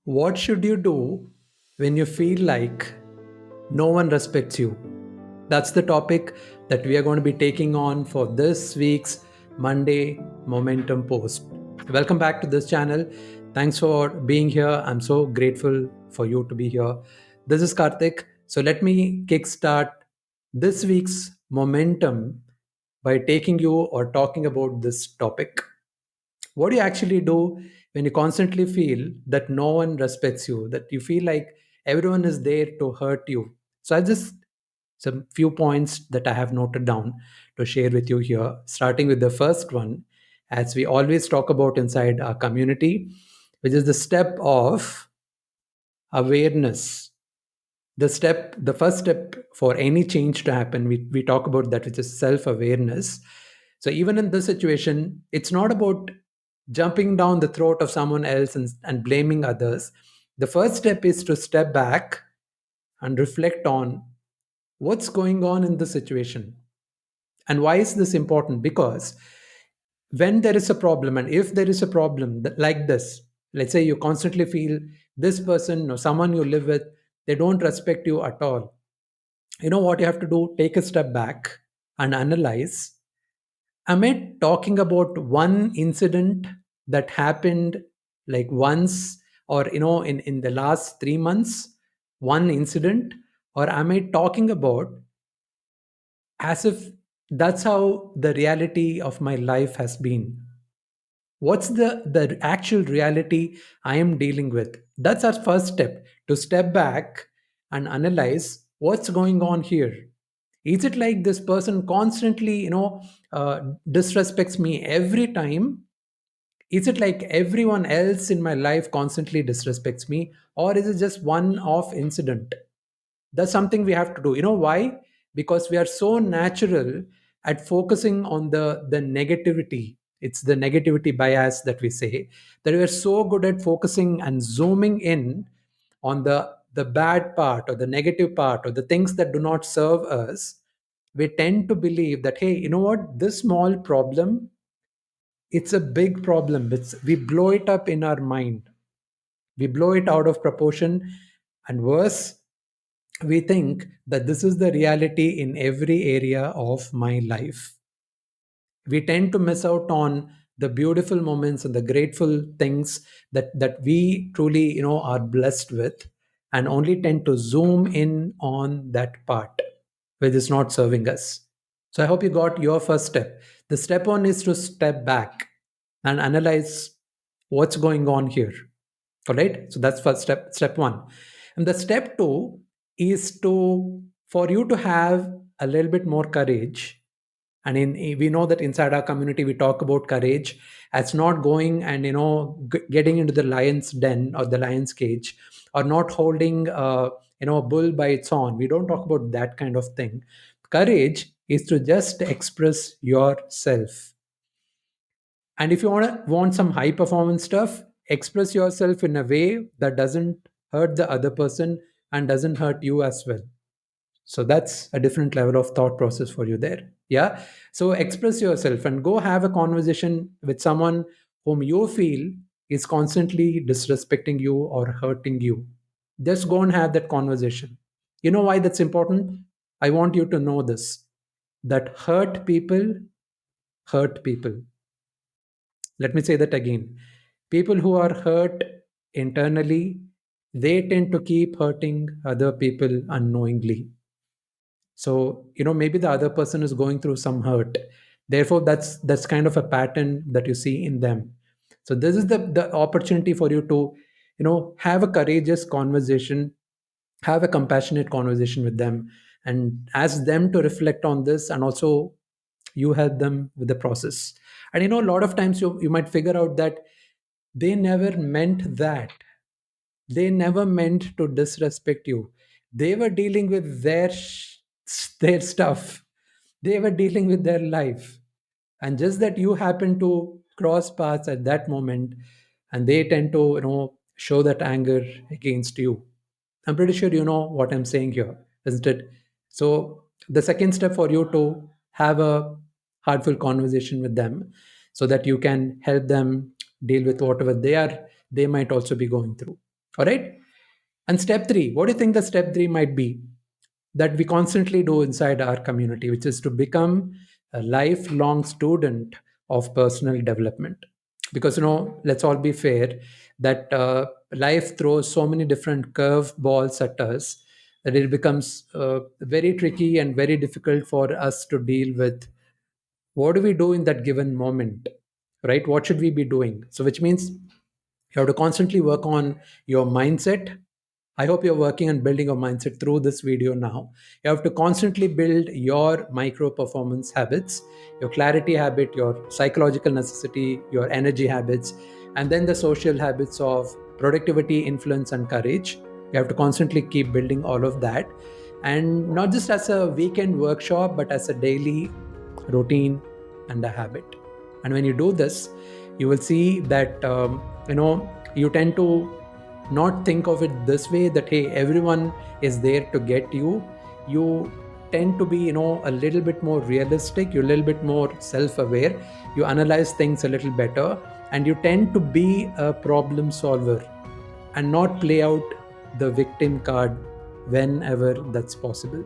What should you do when you feel like no one respects you? That's the topic that we are going to be taking on for this week's Monday Momentum Post. Welcome back to this channel. Thanks for being here. I'm so grateful for you to be here. This is Karthik. So let me kickstart this week's momentum by taking you or talking about this topic. What do you actually do when you constantly feel that no one respects you, that you feel like everyone is there to hurt you? So I just some few points that I have noted down to share with you here, starting with the first one, as we always talk about inside our community, which is the step of awareness. The first step for any change to happen, we talk about that, which is self-awareness. So even in this situation, it's not about jumping down the throat of someone else and blaming others. The first step is to step back and reflect on what's going on in the situation. And why is this important? Because when there is a problem, and if there is a problem like this, let's say you constantly feel this person or someone you live with, they don't respect you at all. You know what you have to do? Take a step back and analyze. Am I talking about one incident that happened like once, or in the last 3 months, one incident? Or am I talking about as if that's how the reality of my life has been? What's the actual reality I am dealing with? That's our first step, to step back and analyze what's going on here. Is it like this person constantly disrespects me every time? Is it like everyone else in my life constantly disrespects me, or is it just one off incident? That's something we have to do. You know why? Because we are so natural at focusing on the negativity. It's the negativity bias that we say, that we are so good at focusing and zooming in on the bad part or the negative part or the things that do not serve us. We tend to believe that, hey, you know what, this small problem, it's a big problem. We blow it up in our mind, we blow it out of proportion, and worse, we think that this is the reality in every area of my life. We tend to miss out on the beautiful moments and the grateful things that we truly are blessed with, and only tend to zoom in on that part which is not serving us. So I hope you got your first step. The step one is to step back and analyze what's going on here. All right. So that's first step one. And the step two is to for you to have a little bit more courage. And we know that inside our community we talk about courage as not going and getting into the lion's den or the lion's cage, or not holding a bull by its horn. We don't talk about that kind of thing. Courage is to just express yourself. And if you want some high performance stuff, express yourself in a way that doesn't hurt the other person and doesn't hurt you as well. So that's a different level of thought process for you there. Yeah. So express yourself and go have a conversation with someone whom you feel is constantly disrespecting you or hurting you. Just go and have that conversation. You know why that's important? I want you to know this, that hurt people. Let me say that again. People who are hurt internally, they tend to keep hurting other people unknowingly. So maybe the other person is going through some hurt, therefore that's kind of a pattern that you see in them. So this is the opportunity for you to have a courageous conversation, have a compassionate conversation with them, and ask them to reflect on this, and also you help them with the process. And a lot of times you might figure out that they never meant that. They never meant to disrespect you. They were dealing with their stuff. They were dealing with their life. And just that you happen to cross paths at that moment, and they tend to, show that anger against you. I'm pretty sure you know what I'm saying here, isn't it? So the second step for you to have a heartful conversation with them, so that you can help them deal with whatever they might also be going through. All right. And step three, what do you think the step three might be that we constantly do inside our community, which is to become a lifelong student of personal development? Because, let's all be fair that life throws so many different curve balls at us that it becomes very tricky and very difficult for us to deal with. What do we do in that given moment, right? What should we be doing? So which means you have to constantly work on your mindset. I hope you're working on building your mindset through this video now. You have to constantly build your micro performance habits, your clarity habit, your psychological necessity, your energy habits, and then the social habits of productivity, influence, and courage. You have to constantly keep building all of that. And not just as a weekend workshop, but as a daily routine and a habit. And when you do this, you will see that you tend to not think of it this way that hey, everyone is there to get you. You tend to be a little bit more realistic, you're a little bit more self-aware, you analyze things a little better, and you tend to be a problem solver and not play out the victim card whenever that's possible.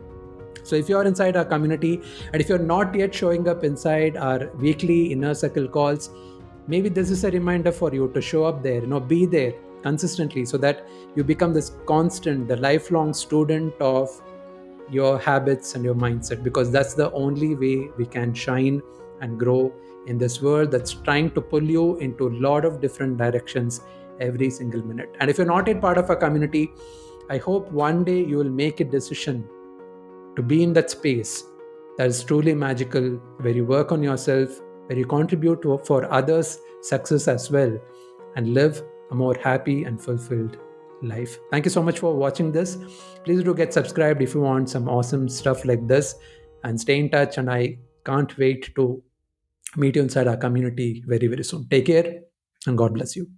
So if you're inside our community and if you're not yet showing up inside our weekly inner circle calls, maybe this is a reminder for you to show up there, be there consistently so that you become this constant, the lifelong student of your habits and your mindset, because that's the only way we can shine and grow in this world that's trying to pull you into a lot of different directions every single minute. And if you're not yet part of a community, I hope one day you will make a decision to be in that space that is truly magical, where you work on yourself, where you contribute for others' success as well, and live a more happy and fulfilled life. Thank you so much for watching this. Please do get subscribed if you want some awesome stuff like this, and stay in touch. And I can't wait to meet you inside our community very, very soon. Take care, and God bless you.